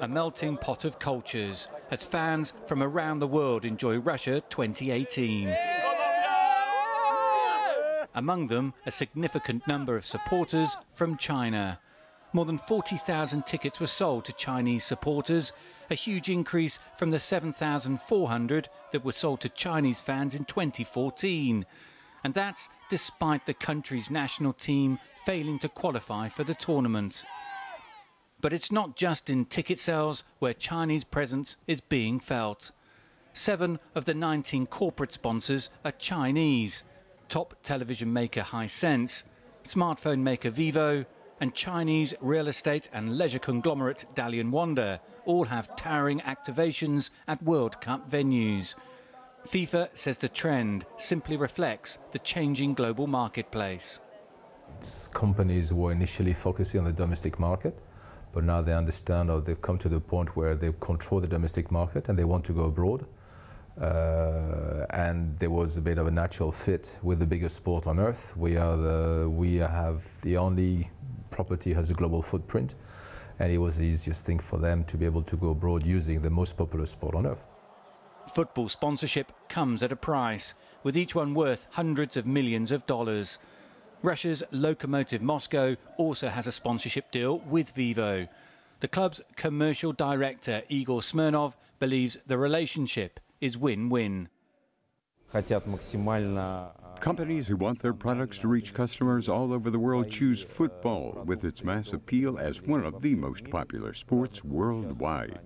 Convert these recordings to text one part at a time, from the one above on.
a melting pot of cultures as fans from around the world enjoy Russia 2018. Among them, a significant number of supporters from China. More than 40,000 tickets were sold to Chinese supporters, a huge increase from the 7,400 that were sold to Chinese fans in 2014. And that's despite the country's national team failing to qualify for the tournament. But it's not just in ticket sales where Chinese presence is being felt. 7 of the 19 corporate sponsors are Chinese. Top television maker Hisense, smartphone maker Vivo, and Chinese real estate and leisure conglomerate Dalian Wanda all have towering activations at World Cup venues. FIFA says the trend simply reflects the changing global marketplace. It's companies were initially focusing on the domestic market, but now they understand, or they've come to the point where they control the domestic market and they want to go abroad. And there was a bit of a natural fit with the biggest sport on earth. We have the only property has a global footprint, and it was the easiest thing for them to be able to go abroad using the most popular sport on earth. Football sponsorship comes at a price, with each one worth hundreds of millions of dollars. Russia's Lokomotiv Moscow also has a sponsorship deal with Vivo. The club's commercial director, Igor Smirnov, believes the relationship is win-win. Companies who want their products to reach customers all over the world choose football, with its mass appeal as one of the most popular sports worldwide.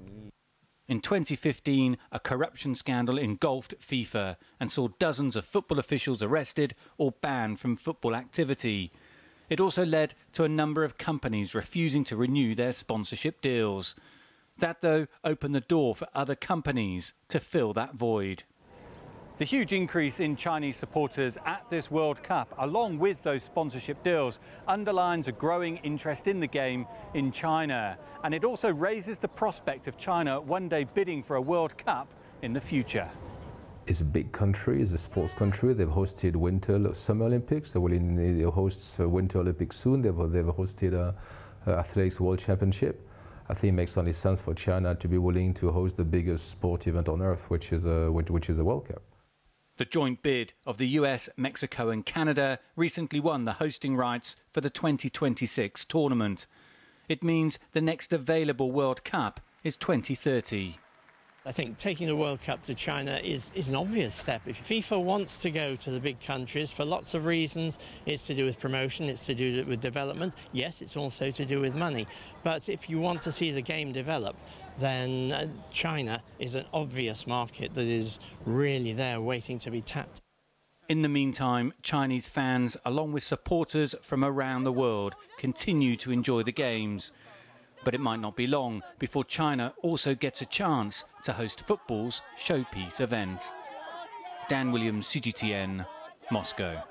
In 2015, a corruption scandal engulfed FIFA and saw dozens of football officials arrested or banned from football activity. It also led to a number of companies refusing to renew their sponsorship deals. That, though, opened the door for other companies to fill that void. The huge increase in Chinese supporters at this World Cup, along with those sponsorship deals, underlines a growing interest in the game in China. And it also raises the prospect of China one day bidding for a World Cup in the future. It's a big country, it's a sports country. They've hosted Summer Olympics. They will host Winter Olympics soon. They've hosted Athletics World Championship. I think it makes only sense for China to be willing to host the biggest sport event on earth, which is a World Cup. The joint bid of the US, Mexico and Canada recently won the hosting rights for the 2026 tournament. It means the next available World Cup is 2030. I think taking the World Cup to China is an obvious step. If FIFA wants to go to the big countries for lots of reasons, it's to do with promotion, it's to do with development. Yes, it's also to do with money. But if you want to see the game develop, then China is an obvious market that is really there waiting to be tapped. In the meantime, Chinese fans, along with supporters from around the world, continue to enjoy the games. But it might not be long before China also gets a chance to host football's showpiece event. Dan Williams, CGTN, Moscow.